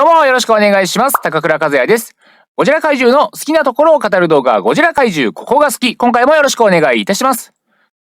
どうもよろしくお願いします。高倉和也です。ゴジラ怪獣の好きなところを語る動画、ゴジラ怪獣ここが好き。今回もよろしくお願いいたします。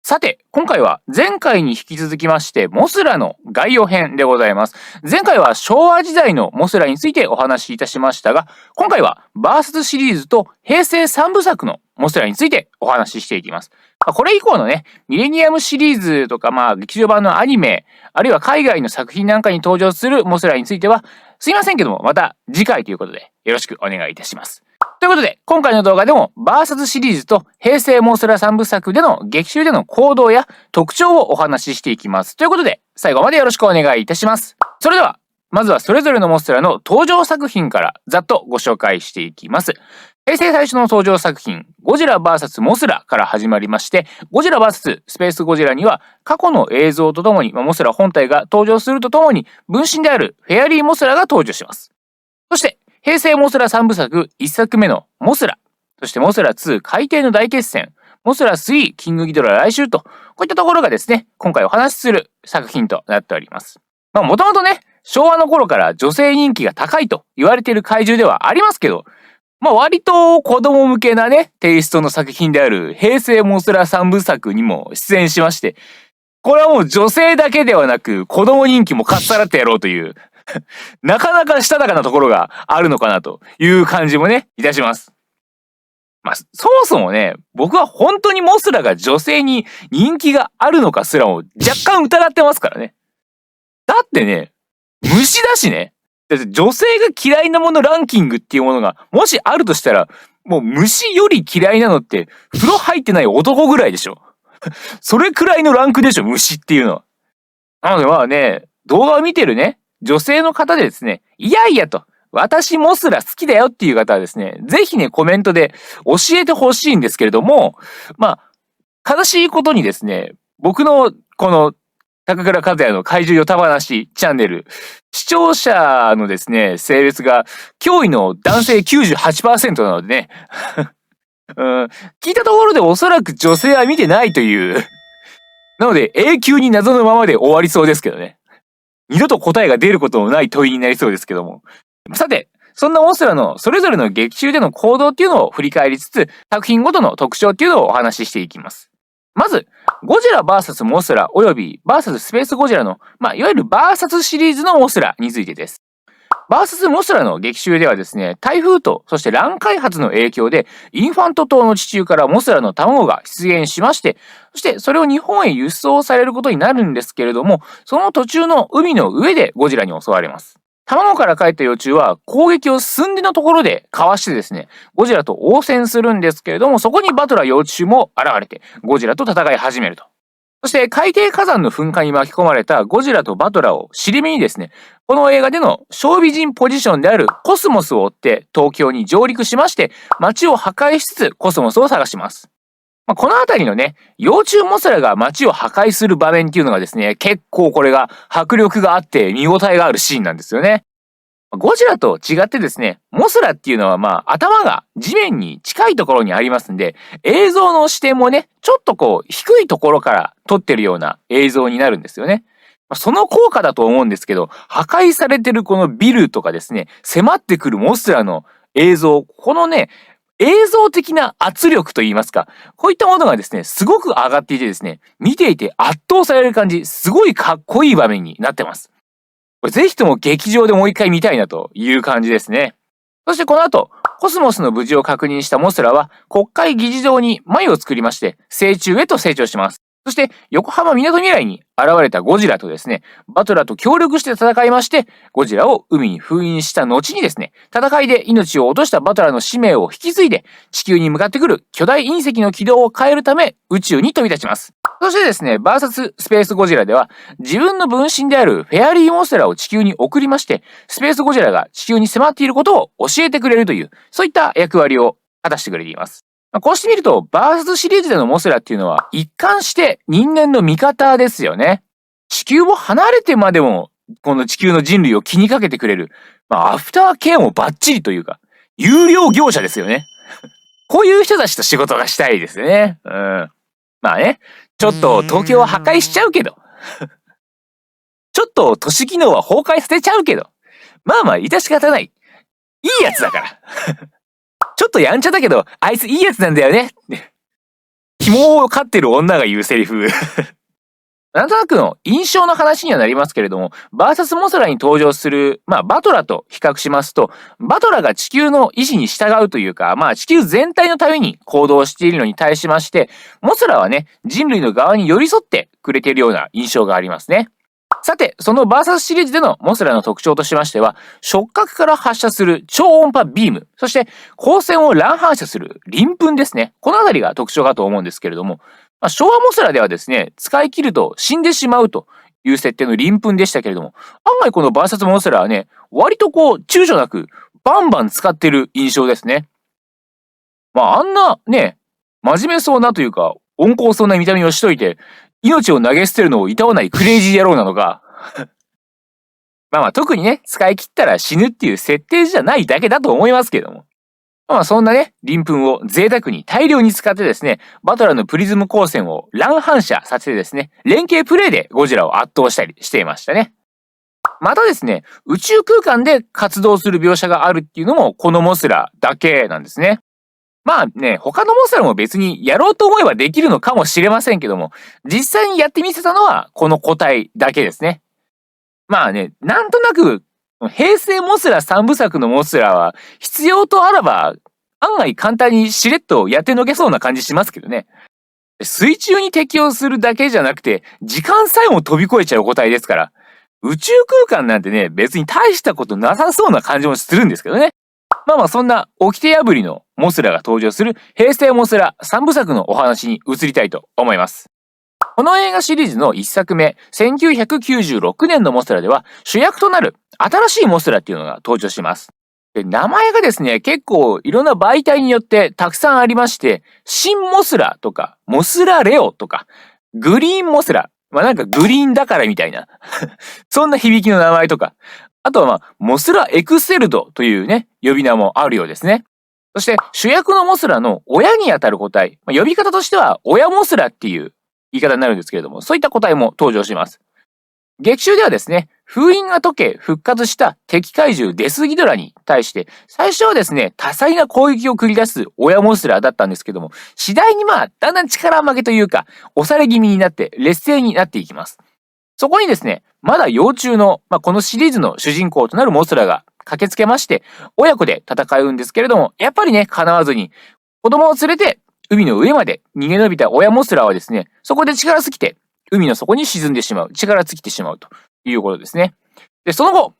さて、今回は前回に引き続きまして、モスラの概要編でございます。前回は昭和時代のモスラについてお話しいたしましたが、今回はバーサスシリーズと平成3部作のモスラについてお話ししていきます。これ以降のね、ミレニアムシリーズとか、劇場版のアニメ、あるいは海外の作品なんかに登場するモスラについては、すいませんけども、また次回ということでよろしくお願いいたします。ということで、今回の動画でもバーサスシリーズと平成モスラ3部作での劇中での行動や特徴をお話ししていきます。ということで、最後までよろしくお願いいたします。それでは、まずはそれぞれのモスラの登場作品からざっとご紹介していきます。平成最初の登場作品、ゴジラ VS モスラから始まりまして、ゴジラ VS スペースゴジラには過去の映像とともに、モスラ本体が登場するとともに、分身であるフェアリーモスラが登場します。そして、平成モスラ3部作1作目のモスラ、そしてモスラ2海底の大決戦、モスラ3キングギドラ来襲と、こういったところがですね、今回お話しする作品となっております。もともとね、昭和の頃から女性人気が高いと言われている怪獣ではありますけど、割と子供向けなね、テイストの作品である平成モスラ3部作にも出演しまして、これはもう女性だけではなく子供人気もかっさらってやろうというなかなかしたたかなところがあるのかなという感じもね、いたします。そもそもね、僕は本当にモスラが女性に人気があるのかすらも若干疑ってますからね。だってね、虫だしね。だって女性が嫌いなものランキングっていうものがもしあるとしたら、もう虫より嫌いなのって風呂入ってない男ぐらいでしょ。それくらいのランクでしょ、虫っていうのは。なので動画を見てるね、女性の方でですね、いやいやと、私モスラ好きだよっていう方はですね、ぜひね、コメントで教えてほしいんですけれども、悲しいことにですね、僕のこの高倉和也の怪獣よた話チャンネル、視聴者のですね、性別が驚異の男性 98% なのでね、聞いたところでおそらく女性は見てないというなので永久に謎のままで終わりそうですけどね。二度と答えが出ることのない問いになりそうですけども。さて、そんなモスラのそれぞれの劇中での行動っていうのを振り返りつつ、作品ごとの特徴っていうのをお話ししていきます。まず、ゴジラ VS モスラおよび VS スペースゴジラの、いわゆる VS シリーズのモスラについてです。バーサスモスラの劇中ではですね、台風とそして乱開発の影響でインファント島の地中からモスラの卵が出現しまして、そしてそれを日本へ輸送されることになるんですけれども、その途中の海の上でゴジラに襲われます。卵から帰った幼虫は攻撃を寸出のところでかわしてですね、ゴジラと応戦するんですけれども、そこにバトラ幼虫も現れてゴジラと戦い始めると。そして海底火山の噴火に巻き込まれたゴジラとバトラを尻目にですね、この映画での小美人ポジションであるコスモスを追って東京に上陸しまして、街を破壊しつつコスモスを探します。この辺りのね、幼虫モスラが街を破壊する場面っていうのがですね、結構これが迫力があって見応えがあるシーンなんですよね。ゴジラと違ってですね、モスラっていうのは頭が地面に近いところにありますんで、映像の視点もね、ちょっと低いところから撮ってるような映像になるんですよね。その効果だと思うんですけど、破壊されてるこのビルとかですね、迫ってくるモスラの映像、このね、映像的な圧力といいますか、こういったものがですね、すごく上がっていてですね、見ていて圧倒される感じ、すごいかっこいい場面になってます。ぜひとも劇場でもう一回見たいなという感じですね。そしてこの後、コスモスの無事を確認したモスラは国会議事堂に繭を作りまして成虫へと成長します。そして横浜みなとみらいに現れたゴジラとですね、バトラと協力して戦いまして、ゴジラを海に封印した後にですね、戦いで命を落としたバトラの使命を引き継いで地球に向かってくる巨大隕石の軌道を変えるため宇宙に飛び立ちます。そしてですね、バーサススペースゴジラでは自分の分身であるフェアリーモスラを地球に送りまして、スペースゴジラが地球に迫っていることを教えてくれるという、そういった役割を果たしてくれています。こうしてみると、バーサスシリーズでのモスラっていうのは一貫して人間の味方ですよね。地球を離れてまでもこの地球の人類を気にかけてくれる、アフターケアもバッチリというか、有料業者ですよね。こういう人たちと仕事がしたいですね。ちょっと東京は破壊しちゃうけど、ちょっと都市機能は崩壊させちゃうけど、まあまあ、致し方ない。いいやつだから。ちょっとやんちゃだけど、あいついいやつなんだよね。紐を飼ってる女が言うセリフ。なんとなくの印象の話にはなりますけれども、バーサスモスラに登場する、バトラと比較しますと、バトラが地球の意志に従うというか、地球全体のために行動しているのに対しまして、モスラはね、人類の側に寄り添ってくれているような印象がありますね。さて、そのバーサスシリーズでのモスラの特徴としましては、触覚から発射する超音波ビーム、そして光線を乱反射する鱗粉ですね。このあたりが特徴かと思うんですけれども、昭和モスラではですね、使い切ると死んでしまうという設定の鱗粉でしたけれども、案外このバーサスモスラはね、割と躊躇なくバンバン使ってる印象ですね。あんなね、真面目そうなというか、温厚そうな見た目をしといて、命を投げ捨てるのを厭わないクレイジー野郎なのか。特にね、使い切ったら死ぬっていう設定じゃないだけだと思いますけれども。そんなね、鱗粉を贅沢に大量に使ってですね、バトラーのプリズム光線を乱反射させてですね、連携プレイでゴジラを圧倒したりしていましたね。またですね、宇宙空間で活動する描写があるっていうのもこのモスラだけなんですね。他のモスラも別にやろうと思えばできるのかもしれませんけども、実際にやってみせたのはこの個体だけですね。なんとなく、平成モスラ3部作のモスラは必要とあらば案外簡単にしれっとやってのけそうな感じしますけどね。水中に適応するだけじゃなくて、時間さえも飛び越えちゃう個体ですから、宇宙空間なんてね、別に大したことなさそうな感じもするんですけどね。そんな掟破りのモスラが登場する平成モスラ3部作のお話に移りたいと思います。この映画シリーズの1作目、1996年のモスラでは主役となる新しいモスラっていうのが登場します。で、名前がですね、結構いろんな媒体によってたくさんありまして、新モスラとか、モスラレオとか、グリーンモスラ、なんかグリーンだからみたいな、そんな響きの名前とか、あとはモスラエクセルドというね、呼び名もあるようですね。そして主役のモスラの親にあたる個体、呼び方としては親モスラっていう言い方になるんですけれども、そういった個体も登場します。劇中ではですね、封印が解け復活した敵怪獣デスギドラに対して、最初はですね、多彩な攻撃を繰り出す親モスラだったんですけども、次第にだんだん力負けというか、押され気味になって劣勢になっていきます。そこにですね、まだ幼虫の、このシリーズの主人公となるモスラが駆けつけまして、親子で戦うんですけれども、やっぱりね、叶わずに、子供を連れて海の上まで逃げ延びた親モスラはですね、そこで力尽きて、海の底に沈んでしまう。力尽きてしまうということですね。で、その後、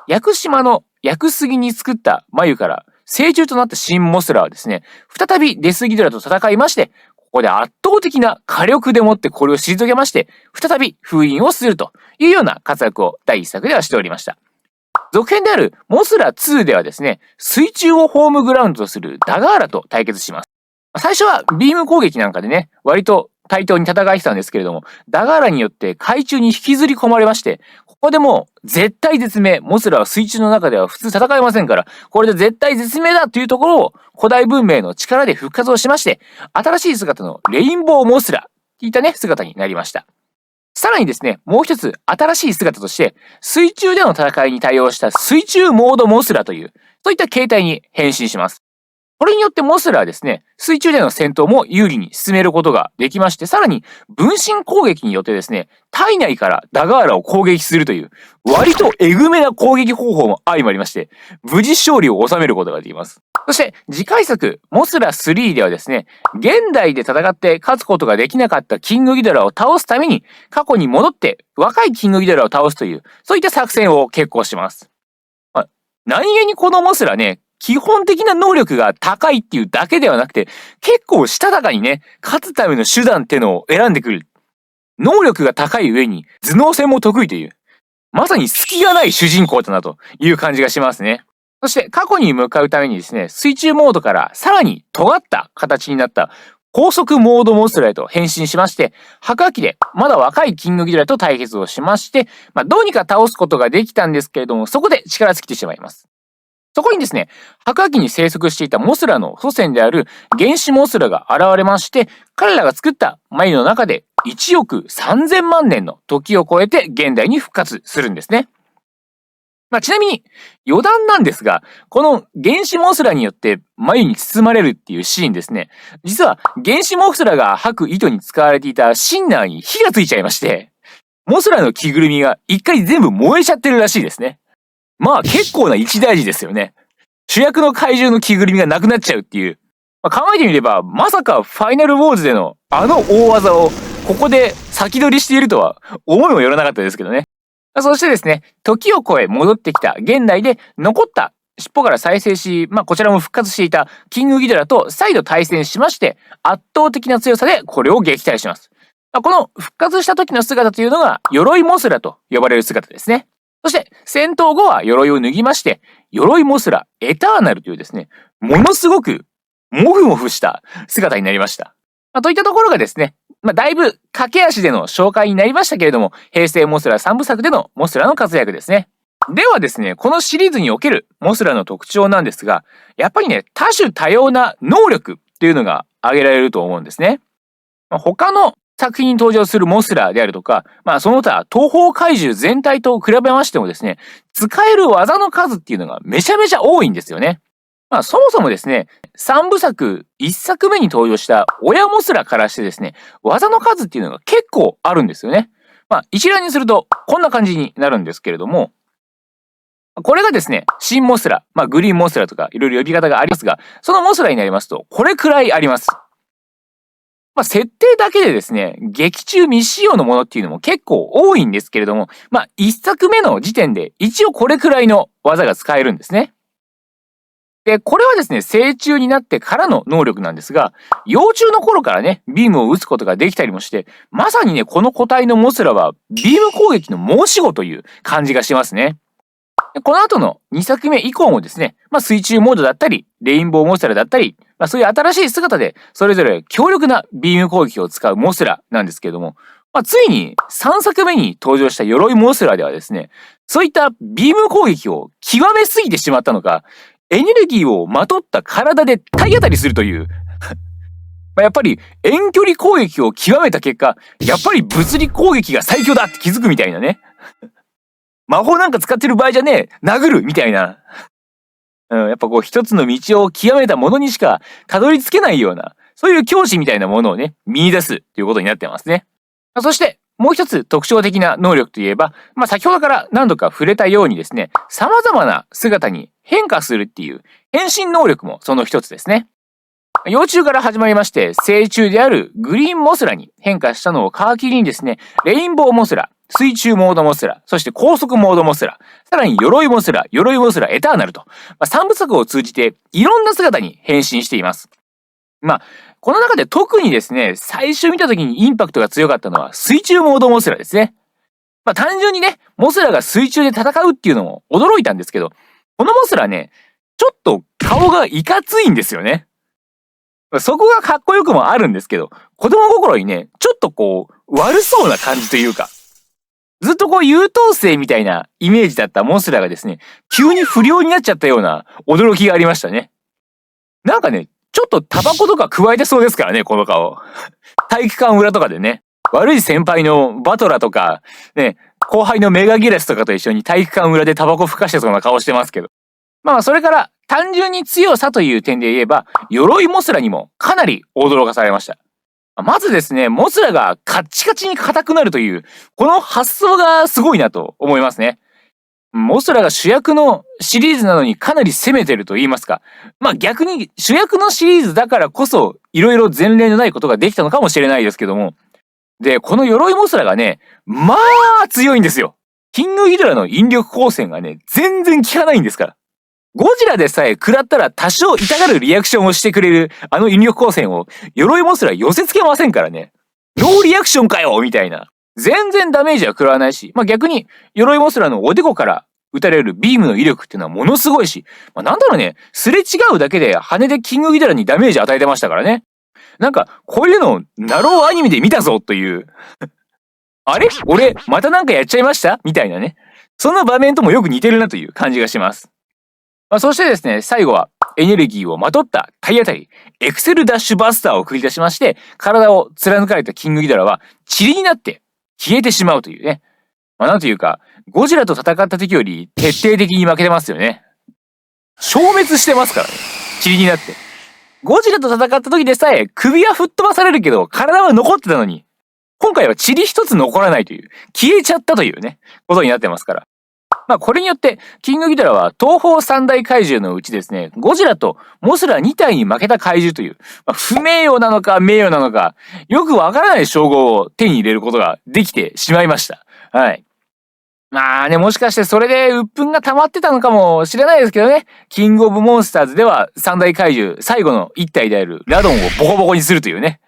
屋久島の屋久杉に作った繭から成虫となった新モスラはですね、再びデスギドラと戦いまして、ここで圧倒的な火力でもってこれを退けまして、再び封印をするというような活躍を第一作ではしておりました。続編であるモスラ2ではですね、水中をホームグラウンドとするダガーラと対決します。最初はビーム攻撃なんかでね、割と対等に戦いてたんですけれども、ダガーラによって海中に引きずり込まれまして、ここでもう絶対絶命、モスラは水中の中では普通戦えませんから、これで絶対絶命だというところを古代文明の力で復活をしまして、新しい姿のレインボーモスラといったね、姿になりました。さらにですね、もう一つ新しい姿として、水中での戦いに対応した水中モードモスラという、そういった形態に変身します。これによってモスラはですね、水中での戦闘も有利に進めることができまして、さらに分身攻撃によってですね、体内からダガーラを攻撃するという、割とエグめな攻撃方法も相まりまして、無事勝利を収めることができます。そして次回作、モスラ3ではですね、現代で戦って勝つことができなかったキングギドラを倒すために、過去に戻って若いキングギドラを倒すという、そういった作戦を決行します。何気にこのモスラね、基本的な能力が高いっていうだけではなくて、結構したたかにね、勝つための手段ってのを選んでくる。能力が高い上に頭脳戦も得意という、まさに隙がない主人公だなという感じがしますね。そして過去に向かうためにですね、水中モードからさらに尖った形になった高速モードモンストラへと変身しまして、白亜紀でまだ若いキングギドラと対決をしまして、どうにか倒すことができたんですけれども、そこで力尽きてしまいます。そこにですね、白亜紀に生息していたモスラの祖先である原始モスラが現れまして、彼らが作った繭の中で1億3000万年の時を超えて現代に復活するんですね。ちなみに余談なんですが、この原始モスラによって眉に包まれるっていうシーンですね。実は原始モスラが吐く糸に使われていたシンナーに火がついちゃいまして、モスラの着ぐるみが一回全部燃えちゃってるらしいですね。結構な一大事ですよね。主役の怪獣の着ぐるみがなくなっちゃうっていう。考えてみれば、まさかファイナルウォーズでのあの大技をここで先取りしているとは思いもよらなかったですけどね。そしてですね、時を超え戻ってきた現代で残った尻尾から再生し、こちらも復活していたキングギドラと再度対戦しまして、圧倒的な強さでこれを撃退します。この復活した時の姿というのが、鎧モスラと呼ばれる姿ですね。そして戦闘後は鎧を脱ぎまして、鎧モスラエターナルというですね、ものすごくモフモフした姿になりました。といったところがですね、だいぶ駆け足での紹介になりましたけれども、平成モスラ3部作でのモスラの活躍ですね。ではですね、このシリーズにおけるモスラの特徴なんですが、やっぱりね、多種多様な能力っていうのが挙げられると思うんですね。他の作品に登場するモスラであるとか、その他東方怪獣全体と比べましてもですね、使える技の数っていうのがめちゃめちゃ多いんですよね。そもそもですね、3部作1作目に登場した親モスラからしてですね、技の数っていうのが結構あるんですよね。一覧にするとこんな感じになるんですけれども、これがですね、新モスラ、グリーンモスラとかいろいろ呼び方がありますが、そのモスラになりますと、これくらいあります。設定だけでですね、劇中未使用のものっていうのも結構多いんですけれども、1作目の時点で一応これくらいの技が使えるんですね。で、これはですね、成虫になってからの能力なんですが、幼虫の頃からね、ビームを撃つことができたりもして、まさにね、この個体のモスラは、ビーム攻撃の申し子という感じがしますね。でこの後の2作目以降もですね、水中モードだったり、レインボーモスラだったり、そういう新しい姿で、それぞれ強力なビーム攻撃を使うモスラなんですけれども、ついに3作目に登場した鎧モスラではですね、そういったビーム攻撃を極めすぎてしまったのか、エネルギーをまとった体で体当たりするというやっぱり遠距離攻撃を極めた結果、やっぱり物理攻撃が最強だって気づくみたいなね。魔法なんか使ってる場合じゃねえ、殴るみたいな。やっぱ一つの道を極めたものにしかたどり着けないような、そういう境地みたいなものをね、見出すということになってますね。そして、もう一つ特徴的な能力といえば、先ほどから何度か触れたようにですね、様々な姿に変化するっていう変身能力もその一つですね。幼虫から始まりまして、成虫であるグリーンモスラに変化したのを皮切りにですね、レインボーモスラ、水中モードモスラ、そして高速モードモスラ、さらに鎧モスラ、鎧モスラエターナルと、3部作を通じていろんな姿に変身しています。この中で特にですね、最初見た時にインパクトが強かったのは水中モードモスラですね。単純にね、モスラが水中で戦うっていうのも驚いたんですけど、このモスラね、ちょっと顔がいかついんですよね。そこがかっこよくもあるんですけど、子供心にね、ちょっと悪そうな感じというか、ずっと優等生みたいなイメージだったモスラがですね、急に不良になっちゃったような驚きがありましたね。なんかね、ちょっとタバコとか加えてそうですからね、この顔。体育館裏とかでね、悪い先輩のバトラとか、ね、後輩のメガギラスとかと一緒に体育館裏でタバコ吹かしてそうな顔してますけど。それから単純に強さという点で言えば、鎧モスラにもかなり驚かされました。まずですね、モスラがカッチカチに硬くなるという、この発想がすごいなと思いますね。モスラが主役のシリーズなのにかなり攻めてると言いますか。逆に主役のシリーズだからこそ、いろいろ前例のないことができたのかもしれないですけども。で、この鎧モスラがね、強いんですよ。キングギドラの引力光線がね、全然効かないんですから。ゴジラでさえ食らったら多少痛がるリアクションをしてくれるあの引力光線を鎧モスラ寄せ付けませんからね。ノーリアクションかよみたいな。全然ダメージは食らわないし、逆に鎧モスラのおでこから撃たれるビームの威力っていうのはものすごいし、なんだろうね、すれ違うだけで羽でキングギドラにダメージ与えてましたからね。なんか、こういうのナローアニメで見たぞという。あれ俺、またなんかやっちゃいましたみたいなね。そんな場面ともよく似てるなという感じがします。そしてですね、最後はエネルギーをまとった体当たり、エクセルダッシュバスターを繰り出しまして、体を貫かれたキングギドラは塵になって消えてしまうというね。なんというか、ゴジラと戦った時より徹底的に負けてますよね。消滅してますからね。塵になって。ゴジラと戦った時でさえ首は吹っ飛ばされるけど体は残ってたのに、今回は塵一つ残らないという、消えちゃったというね、ことになってますから。これによって、キングギドラは東方三大怪獣のうちですね、ゴジラとモスラ2体に負けた怪獣という、不名誉なのか名誉なのか、よくわからない称号を手に入れることができてしまいました。はい。もしかしてそれで鬱憤が溜まってたのかもしれないですけどね。キングオブモンスターズでは三大怪獣最後の一体であるラドンをボコボコにするというね。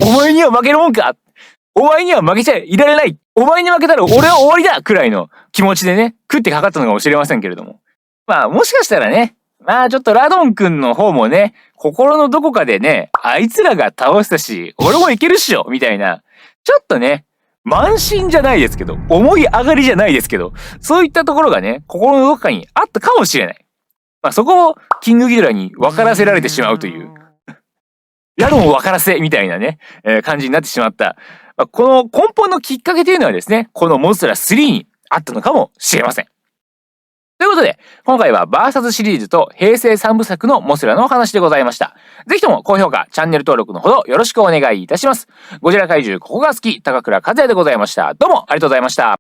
お前には負けるもんか、お前には負けちゃいられない、お前に負けたら俺は終わりだくらいの気持ちでね、食ってかかったのかもしれませんけれども。もしかしたらね、ちょっとラドンくんの方もね、心のどこかでね、あいつらが倒したし、俺もいけるっしょみたいな、ちょっとね、慢心じゃないですけど、思い上がりじゃないですけど、そういったところがね、心のどこかにあったかもしれない。そこをキングギドラに分からせられてしまうという、ラドンを分からせみたいなね、感じになってしまった。この根本のきっかけというのはですね、このモンストラ3にあったのかもしれません。ということで、今回はバーサスシリーズと平成3部作のモスラのお話でございました。ぜひとも高評価、チャンネル登録のほどよろしくお願いいたします。ゴジラ怪獣ここが好き、高倉和也でございました。どうもありがとうございました。